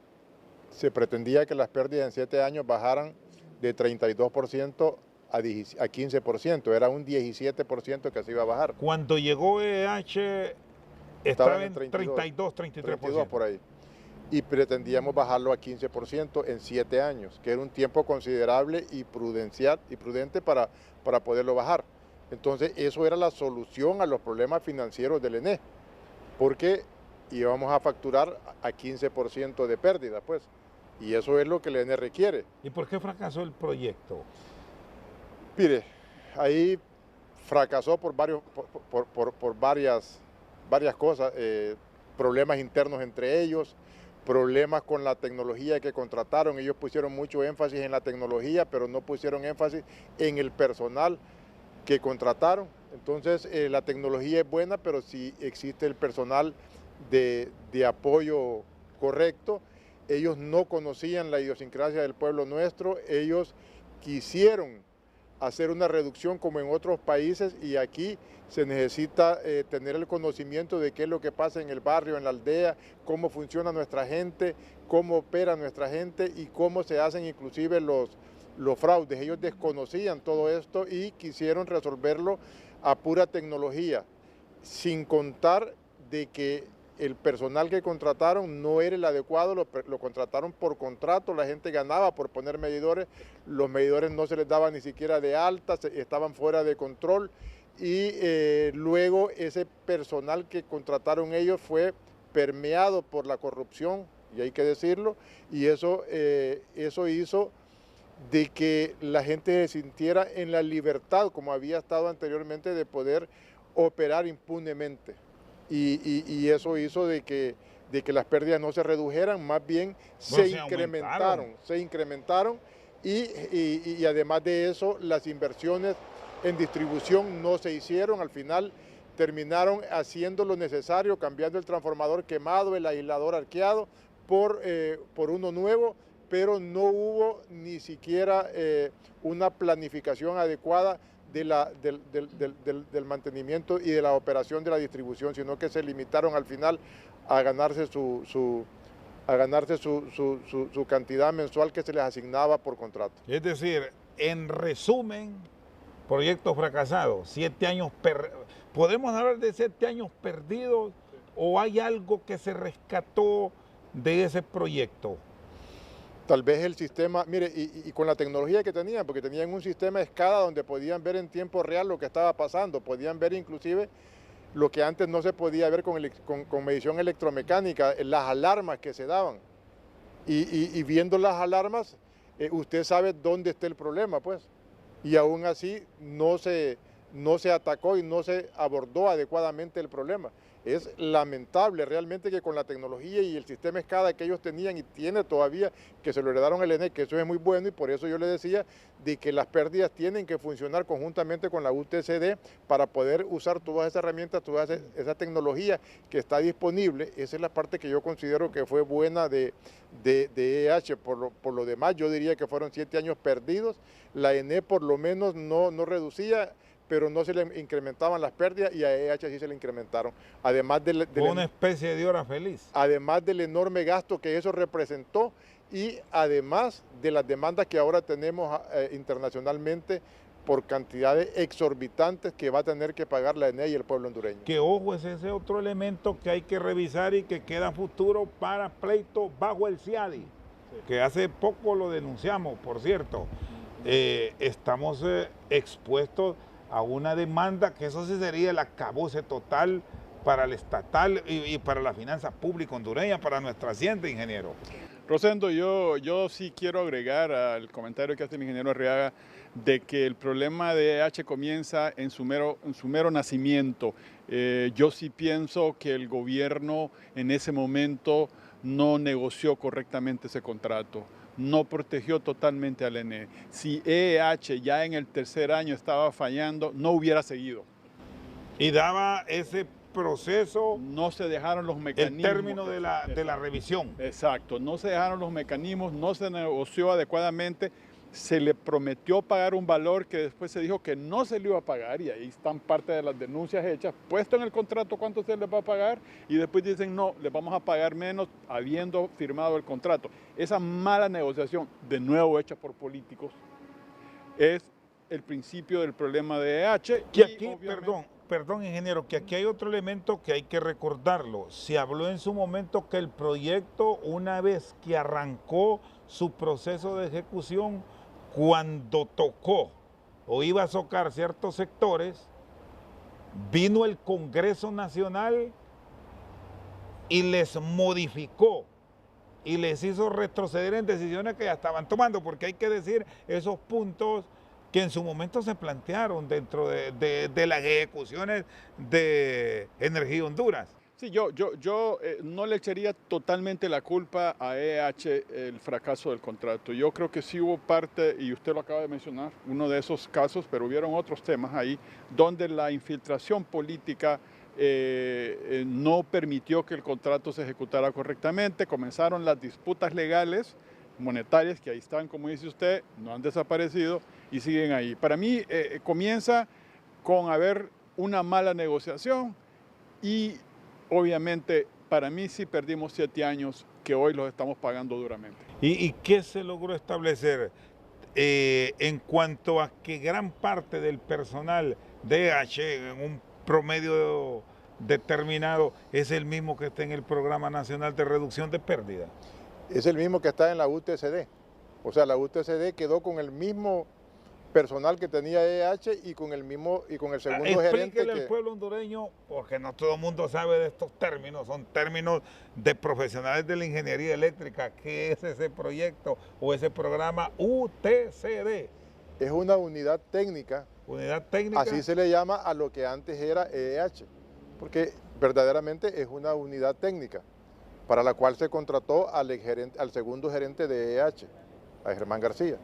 [SPEAKER 3] se pretendía que las pérdidas en 7 años bajaran de 32% a 15%, era un 17% que se iba a bajar.
[SPEAKER 1] Cuando llegó EEH estaba en 32, 33%.
[SPEAKER 3] Por ahí. Y pretendíamos bajarlo a 15% en 7 años, que era un tiempo considerable y prudente para poderlo bajar. Entonces, eso era la solución a los problemas financieros del ENE, porque íbamos a facturar a 15% de pérdida, pues, y eso es lo que el ENE requiere.
[SPEAKER 1] ¿Y por qué fracasó el proyecto?
[SPEAKER 3] Mire, ahí fracasó por varias cosas, problemas internos entre ellos, problemas con la tecnología que contrataron. Ellos pusieron mucho énfasis en la tecnología, pero no pusieron énfasis en el personal que contrataron. Entonces la tecnología es buena, pero si existe el personal de apoyo correcto. Ellos no conocían la idiosincrasia del pueblo nuestro, ellos quisieron hacer una reducción como en otros países y aquí se necesita tener el conocimiento de qué es lo que pasa en el barrio, en la aldea, cómo funciona nuestra gente, cómo opera nuestra gente y cómo se hacen inclusive los fraudes. Ellos desconocían todo esto y quisieron resolverlo a pura tecnología, sin contar de que el personal que contrataron no era el adecuado, lo contrataron por contrato, la gente ganaba por poner medidores, los medidores no se les daba ni siquiera de alta, estaban fuera de control y luego ese personal que contrataron ellos fue permeado por la corrupción, y hay que decirlo, y eso hizo de que la gente se sintiera en la libertad, como había estado anteriormente, de poder operar impunemente. Y eso hizo de que las pérdidas no se redujeran, más bien se incrementaron y además de eso las inversiones en distribución no se hicieron. Al final terminaron haciendo lo necesario, cambiando el transformador quemado, el aislador arqueado por uno nuevo, pero no hubo ni siquiera una planificación adecuada del mantenimiento y de la operación de la distribución, sino que se limitaron al final a ganarse su cantidad mensual que se les asignaba por contrato.
[SPEAKER 1] Es decir, en resumen, proyecto fracasado, 7 años, ¿podemos hablar de 7 años perdidos o hay algo que se rescató de ese proyecto?
[SPEAKER 3] Tal vez el sistema, mire, y con la tecnología que tenían, porque tenían un sistema de escala donde podían ver en tiempo real lo que estaba pasando, podían ver inclusive lo que antes no se podía ver con medición electromecánica, las alarmas que se daban. Y viendo las alarmas, usted sabe dónde está el problema, pues. Y aún así no se atacó y no se abordó adecuadamente el problema. Es lamentable realmente que con la tecnología y el sistema escala que ellos tenían y tiene todavía, que se lo heredaron al ENE, que eso es muy bueno y por eso yo le decía de que las pérdidas tienen que funcionar conjuntamente con la UTCD para poder usar todas esas herramientas, toda esa tecnología que está disponible. Esa es la parte que yo considero que fue buena de EH. Por lo demás, yo diría que fueron 7 años perdidos. La ENE por lo menos no reducía, pero no se le incrementaban las pérdidas y a EH sí se le incrementaron. Además
[SPEAKER 1] una especie de hora feliz.
[SPEAKER 3] Además del enorme gasto que eso representó y además de las demandas que ahora tenemos internacionalmente por cantidades exorbitantes que va a tener que pagar la ENE y el pueblo hondureño.
[SPEAKER 1] Que ojo, es ese otro elemento que hay que revisar y que queda futuro para pleito bajo el CIADI, sí, que hace poco lo denunciamos, por cierto. Estamos expuestos a una demanda que eso sí sería el acabose total para el estatal y para la finanza pública hondureña, para nuestra hacienda, ingeniero.
[SPEAKER 2] Rosendo, yo sí quiero agregar al comentario que hace el ingeniero Arriaga de que el problema de EH comienza en su mero nacimiento. Yo sí pienso que el gobierno en ese momento no negoció correctamente ese contrato, no protegió totalmente al ENE. Si EH ya en el tercer año estaba fallando, no hubiera seguido.
[SPEAKER 1] Y daba ese proceso.
[SPEAKER 2] No se dejaron los mecanismos.
[SPEAKER 1] El término de la revisión.
[SPEAKER 2] Exacto, no se dejaron los mecanismos, no se negoció adecuadamente. Se le prometió pagar un valor que después se dijo que no se le iba a pagar y ahí están parte de las denuncias hechas, puesto en el contrato cuánto se les va a pagar y después dicen no, les vamos a pagar menos habiendo firmado el contrato. Esa mala negociación, de nuevo hecha por políticos, es el principio del problema de EH.
[SPEAKER 1] Que aquí, perdón ingeniero, que aquí hay otro elemento que hay que recordarlo. Se habló en su momento que el proyecto, una vez que arrancó su proceso de ejecución, cuando tocó o iba a tocar ciertos sectores, vino el Congreso Nacional y les modificó y les hizo retroceder en decisiones que ya estaban tomando, porque hay que decir esos puntos que en su momento se plantearon dentro de las ejecuciones de Energía Honduras.
[SPEAKER 2] Sí, yo no le echaría totalmente la culpa a EH el fracaso del contrato. Yo creo que sí hubo parte, y usted lo acaba de mencionar, uno de esos casos, pero hubieron otros temas ahí, donde la infiltración política no permitió que el contrato se ejecutara correctamente. Comenzaron las disputas legales, monetarias, que ahí están, como dice usted, no han desaparecido y siguen ahí. Para mí comienza con haber una mala negociación y obviamente, para mí sí perdimos 7 años que hoy los estamos pagando duramente.
[SPEAKER 1] ¿Y qué se logró establecer en cuanto a que gran parte del personal de EH en un promedio determinado es el mismo que está en el Programa Nacional de Reducción de Pérdidas?
[SPEAKER 3] Es el mismo que está en la UTCD. O sea, la UTCD quedó con el mismo personal que tenía EH y con el segundo gerente.
[SPEAKER 1] Explíquele al pueblo hondureño, porque no todo el mundo sabe de estos términos, son términos de profesionales de la ingeniería eléctrica. ¿Qué es ese proyecto o ese programa UTCD?
[SPEAKER 3] Es una unidad técnica.
[SPEAKER 1] Unidad técnica.
[SPEAKER 3] Así se le llama a lo que antes era EH, porque verdaderamente es una unidad técnica para la cual se contrató al segundo gerente de EH, a Germán García.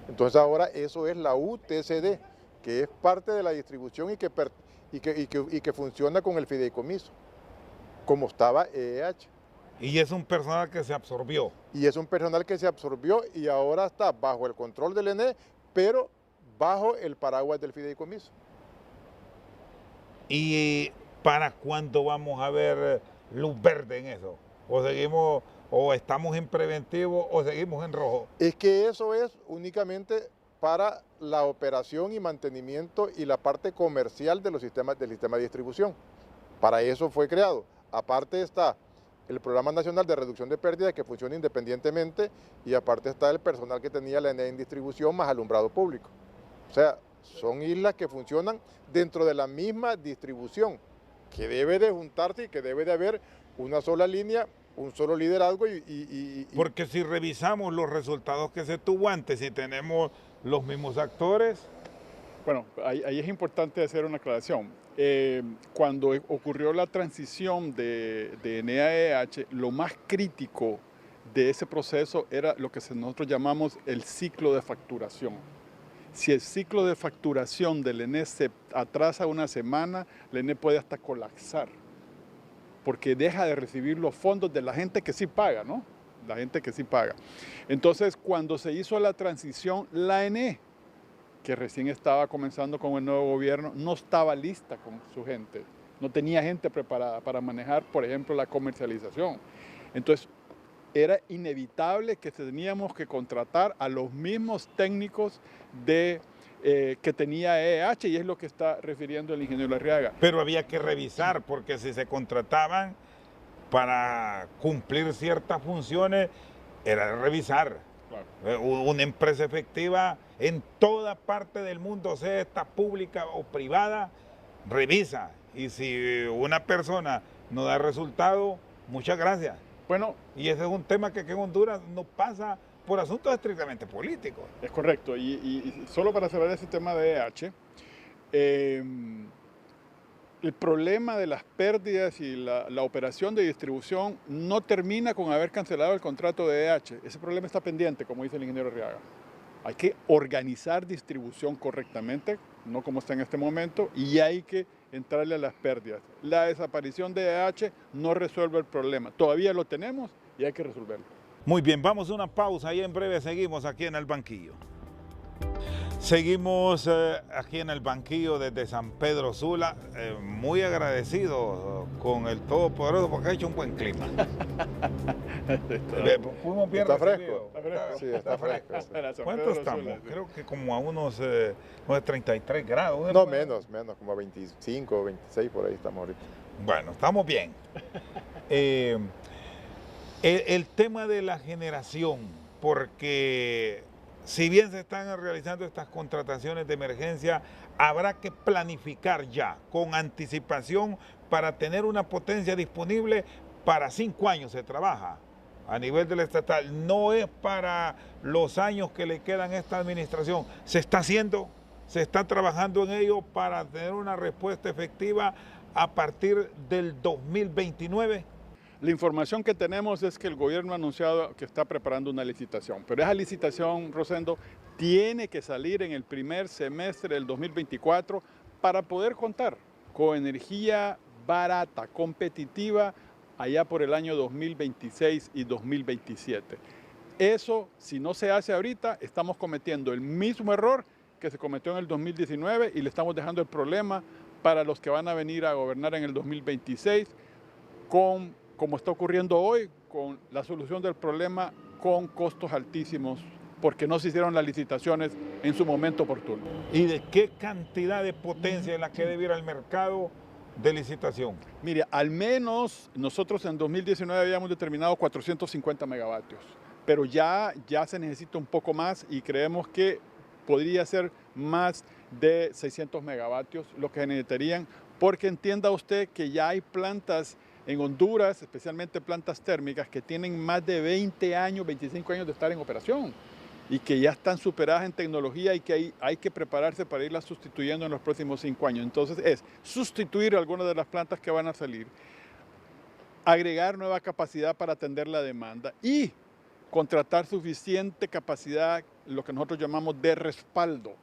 [SPEAKER 3] Entonces ahora eso es la UTCD, que es parte de la distribución y que funciona con el fideicomiso, como estaba EH.
[SPEAKER 1] Y es un personal que se absorbió.
[SPEAKER 3] Y es un personal que se absorbió y ahora está bajo el control del ENE, pero bajo el paraguas del fideicomiso.
[SPEAKER 1] ¿Y para cuándo vamos a ver luz verde en eso? ¿O seguimos, o estamos en preventivo o seguimos en rojo?
[SPEAKER 3] Es que eso es únicamente para la operación y mantenimiento y la parte comercial de los sistemas, del sistema de distribución. Para eso fue creado. Aparte está el Programa Nacional de Reducción de Pérdidas, que funciona independientemente, y aparte está el personal que tenía la ENE en distribución más alumbrado público. O sea, son islas que funcionan dentro de la misma distribución, que debe de juntarse y que debe de haber una sola línea, un solo liderazgo
[SPEAKER 1] Porque si revisamos los resultados que se tuvo antes y tenemos los mismos actores.
[SPEAKER 2] Bueno, ahí es importante hacer una aclaración. Cuando ocurrió la transición de ENE a EH, lo más crítico de ese proceso era lo que nosotros llamamos el ciclo de facturación. Si el ciclo de facturación del ENE se atrasa una semana, el ENE puede hasta colapsar, porque deja de recibir los fondos de la gente que sí paga, ¿no? La gente que sí paga. Entonces, cuando se hizo la transición, la ENE, que recién estaba comenzando con el nuevo gobierno, no estaba lista con su gente, no tenía gente preparada para manejar, por ejemplo, la comercialización. Entonces, era inevitable que teníamos que contratar a los mismos técnicos que tenía EH, y es lo que está refiriendo el ingeniero Arriaga.
[SPEAKER 1] Pero había que revisar, porque si se contrataban para cumplir ciertas funciones, era revisar. Claro. Una empresa efectiva en toda parte del mundo, sea esta pública o privada, revisa. Y si una persona no da resultado, muchas gracias.
[SPEAKER 2] Bueno,
[SPEAKER 1] y ese es un tema que aquí en Honduras no pasa por asuntos estrictamente políticos.
[SPEAKER 2] Es correcto. Y solo para cerrar ese tema de EH, el problema de las pérdidas y la operación de distribución no termina con haber cancelado el contrato de EH. Ese problema está pendiente, como dice el ingeniero Arriaga. Hay que organizar distribución correctamente, no como está en este momento, y hay que entrarle a las pérdidas. La desaparición de EH no resuelve el problema. Todavía lo tenemos y hay que resolverlo.
[SPEAKER 1] Muy bien, vamos a una pausa y en breve seguimos aquí en el banquillo. Seguimos aquí en el banquillo desde San Pedro Sula, muy agradecido con el Todopoderoso porque ha hecho un buen clima. Fuimos bien
[SPEAKER 3] ¿Está
[SPEAKER 1] recibidos.
[SPEAKER 3] fresco? Sí, está fresco.
[SPEAKER 1] ¿Cuánto estamos? Creo que como a unos 33 grados.
[SPEAKER 3] No, menos, como a 25, 26 por ahí estamos ahorita.
[SPEAKER 1] Bueno, estamos bien. El tema de la generación, porque si bien se están realizando estas contrataciones de emergencia, habrá que planificar ya con anticipación para tener una potencia disponible para 5 años se trabaja a nivel del estatal. No es para los años que le quedan a esta administración. Se está haciendo, se está trabajando en ello para tener una respuesta efectiva a partir del 2029?
[SPEAKER 2] La información que tenemos es que el gobierno ha anunciado que está preparando una licitación, pero esa licitación, Rosendo, tiene que salir en el primer semestre del 2024 para poder contar con energía barata, competitiva, allá por el año 2026 y 2027. Eso, si no se hace ahorita, estamos cometiendo el mismo error que se cometió en el 2019 y le estamos dejando el problema para los que van a venir a gobernar en el 2026 como está ocurriendo hoy, con la solución del problema con costos altísimos, porque no se hicieron las licitaciones en su momento oportuno.
[SPEAKER 1] ¿Y de qué cantidad de potencia es la que debe ir al mercado de licitación?
[SPEAKER 2] Mire, al menos nosotros en 2019 habíamos determinado 450 megavatios, pero ya se necesita un poco más y creemos que podría ser más de 600 megavatios lo que necesitarían, porque entienda usted que ya hay plantas en Honduras, especialmente plantas térmicas, que tienen más de 20 años, 25 años de estar en operación y que ya están superadas en tecnología y que hay que prepararse para irlas sustituyendo en los próximos 5 años. Entonces es sustituir algunas de las plantas que van a salir, agregar nueva capacidad para atender la demanda y contratar suficiente capacidad, lo que nosotros llamamos de respaldo,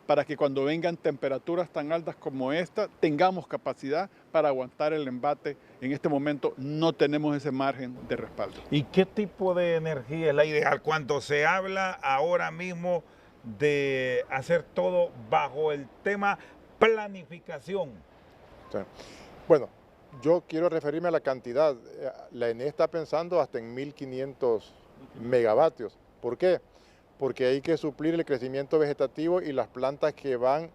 [SPEAKER 2] para que cuando vengan temperaturas tan altas como esta, tengamos capacidad para aguantar el embate. En este momento no tenemos ese margen de respaldo.
[SPEAKER 1] ¿Y qué tipo de energía es la ideal cuando se habla ahora mismo de hacer todo bajo el tema planificación?
[SPEAKER 3] Sí. Bueno, yo quiero referirme a la cantidad. La ENE está pensando hasta en 1.500 megavatios. ¿Por qué? Porque hay que suplir el crecimiento vegetativo y las plantas que van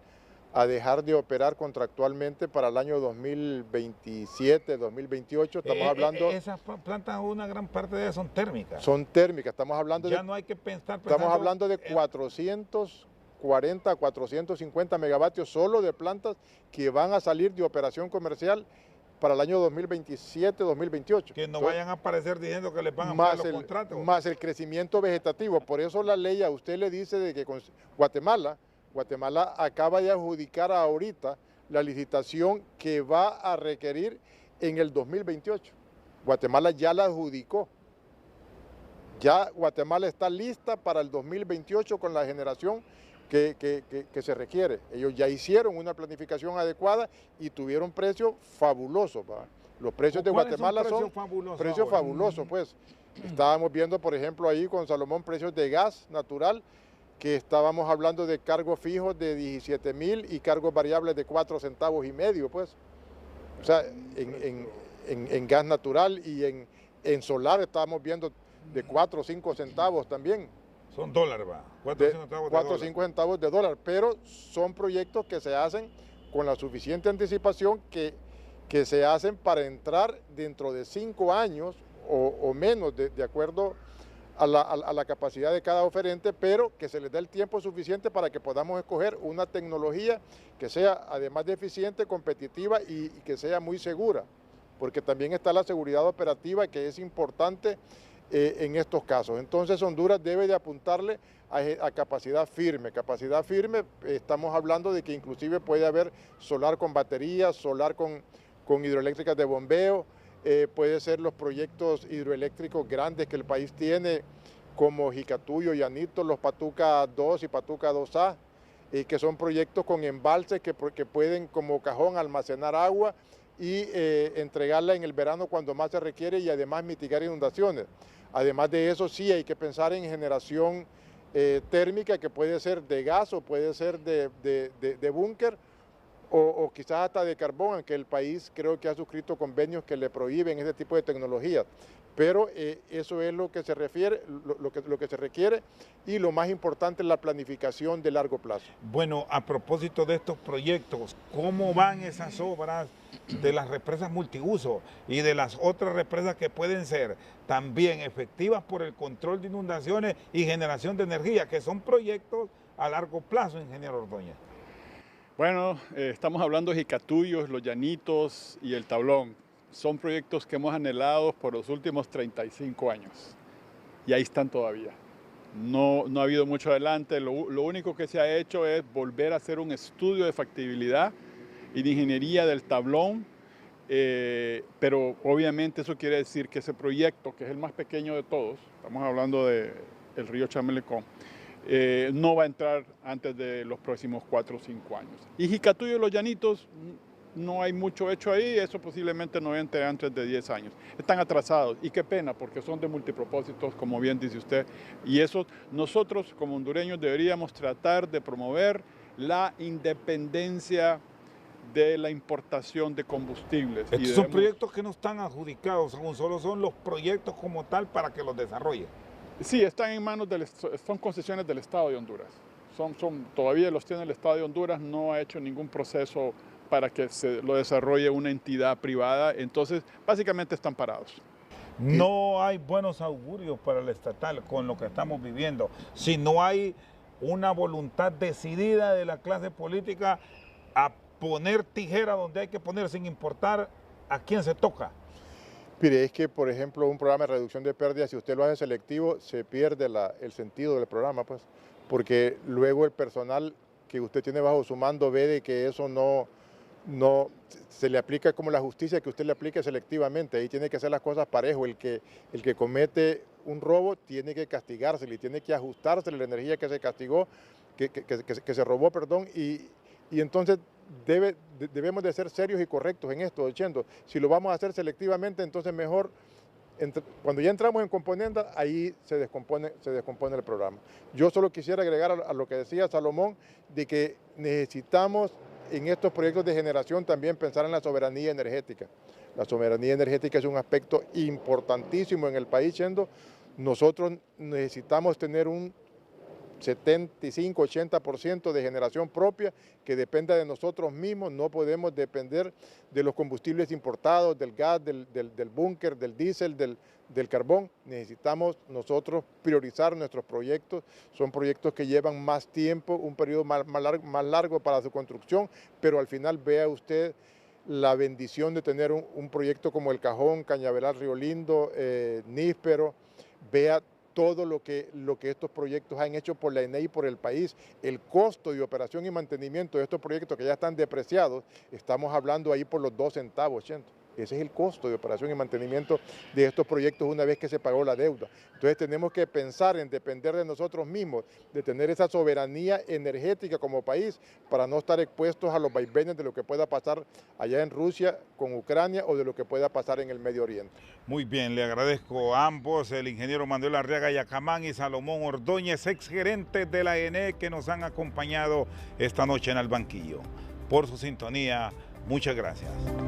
[SPEAKER 3] a dejar de operar contractualmente para el año 2027, 2028. Estamos hablando...
[SPEAKER 1] Esas plantas, una gran parte de ellas son térmicas.
[SPEAKER 3] Son térmicas, estamos hablando
[SPEAKER 1] ya no hay que pensar...
[SPEAKER 3] Estamos hablando de 440, 450 megavatios solo de plantas que van a salir de operación comercial para el año 2027, 2028.
[SPEAKER 1] Que no vayan a aparecer diciendo que les van a ampliar los contratos.
[SPEAKER 3] Más el crecimiento vegetativo. Por eso la ley a usted le dice de que con Guatemala acaba de adjudicar ahorita la licitación que va a requerir en el 2028. Guatemala ya la adjudicó. Ya Guatemala está lista para el 2028 con la generación que se requiere. Ellos ya hicieron una planificación adecuada y tuvieron precios fabulosos. ¿Va? Los precios de Guatemala son precios fabulosos, pues. Estábamos viendo, por ejemplo, ahí con Salomón precios de gas natural, que estábamos hablando de cargos fijos de 17,000 y cargos variables de 4 centavos y medio, pues. O sea, en gas natural y en solar estábamos viendo de 4 o 5 centavos también.
[SPEAKER 1] Son dólares, va. 4
[SPEAKER 3] o 5 centavos de dólar, pero son proyectos que se hacen con la suficiente anticipación que se hacen para entrar dentro de 5 años o menos, de acuerdo a la capacidad de cada oferente, pero que se les dé el tiempo suficiente para que podamos escoger una tecnología que sea, además de eficiente, competitiva y que sea muy segura, porque también está la seguridad operativa, que es importante en estos casos. Entonces Honduras debe de apuntarle a capacidad firme. Capacidad firme, estamos hablando de que inclusive puede haber solar con baterías, solar con hidroeléctricas de bombeo, puede ser los proyectos hidroeléctricos grandes que el país tiene, como Jicatuyo, Llanito, los Patuca 2 y Patuca 2A, que son proyectos con embalses que pueden como cajón almacenar agua y entregarla en el verano cuando más se requiere y además mitigar inundaciones. Además de eso, sí hay que pensar en generación térmica, que puede ser de gas o puede ser de búnker o quizás hasta de carbón, aunque el país creo que ha suscrito convenios que le prohíben este tipo de tecnologías. Pero eso es lo que se refiere, lo que se requiere, y lo más importante es la planificación de largo plazo.
[SPEAKER 1] Bueno, a propósito de estos proyectos, ¿cómo van esas obras de las represas multiuso y de las otras represas que pueden ser también efectivas por el control de inundaciones y generación de energía, que son proyectos a largo plazo, ingeniero Ordóñez?
[SPEAKER 2] Bueno, estamos hablando de Jicatuyos, Los Llanitos y El Tablón. Son proyectos que hemos anhelado por los últimos 35 años y ahí están todavía. No ha habido mucho adelante. Lo único que se ha hecho es volver a hacer un estudio de factibilidad y de ingeniería del Tablón pero obviamente eso quiere decir que ese proyecto, que es el más pequeño de todos, estamos hablando del río Chamelecón, no va a entrar antes de los próximos 4 o 5 años. Y Jicatuyo y Los Llanitos, no hay mucho hecho ahí, eso posiblemente no entre antes de 10 años. Están atrasados, y qué pena, porque son de multipropósitos, como bien dice usted, y eso nosotros como hondureños deberíamos tratar de promover la independencia de la importación de combustibles.
[SPEAKER 1] Estos son proyectos que no están adjudicados, solo son los proyectos como tal para que los desarrolle.
[SPEAKER 2] Sí, están en manos son concesiones del Estado de Honduras. Todavía los tiene el Estado de Honduras, no ha hecho ningún proceso para que lo desarrolle una entidad privada, entonces básicamente están parados.
[SPEAKER 1] No hay buenos augurios para el estatal con lo que estamos viviendo, si no hay una voluntad decidida de la clase política a poner tijera donde hay que poner sin importar a quién se toca.
[SPEAKER 3] Mire, es que, por ejemplo, un programa de reducción de pérdidas, si usted lo hace selectivo, se pierde el sentido del programa, pues, porque luego el personal que usted tiene bajo su mando ve de que eso no se le aplica como la justicia que usted le aplique selectivamente. Ahí tiene que hacer las cosas parejo. El que comete un robo tiene que castigarse, le tiene que ajustarse la energía que se castigó, que se robó, perdón, y entonces debemos de ser serios y correctos en esto, diciendo, si lo vamos a hacer selectivamente, entonces mejor, cuando ya entramos en componenda, ahí se descompone el programa. Yo solo quisiera agregar a lo que decía Salomón, de que necesitamos en estos proyectos de generación también pensar en la soberanía energética. La soberanía energética es un aspecto importantísimo en el país, siendo nosotros necesitamos tener un 75-80% de generación propia que dependa de nosotros mismos. No podemos depender de los combustibles importados, del gas, del búnker, del diésel, del carbón. Necesitamos nosotros priorizar nuestros proyectos. Son proyectos que llevan más tiempo, un periodo más largo para su construcción, pero al final vea usted la bendición de tener un proyecto como El Cajón, Cañaveral, Río Lindo, Níspero. Vea todo lo que estos proyectos han hecho por la ENE y por el país. El costo de operación y mantenimiento de estos proyectos que ya están depreciados, estamos hablando ahí por los 2 centavos, ¿cierto? Ese es el costo de operación y mantenimiento de estos proyectos una vez que se pagó la deuda. Entonces tenemos que pensar en depender de nosotros mismos, de tener esa soberanía energética como país para no estar expuestos a los vaivenes de lo que pueda pasar allá en Rusia con Ucrania o de lo que pueda pasar en el Medio Oriente.
[SPEAKER 1] Muy bien, le agradezco a ambos, el ingeniero Manuel Arriaga Yacamán y Salomón Ordóñez, exgerentes de la ENE, que nos han acompañado esta noche en el banquillo. Por su sintonía, muchas gracias.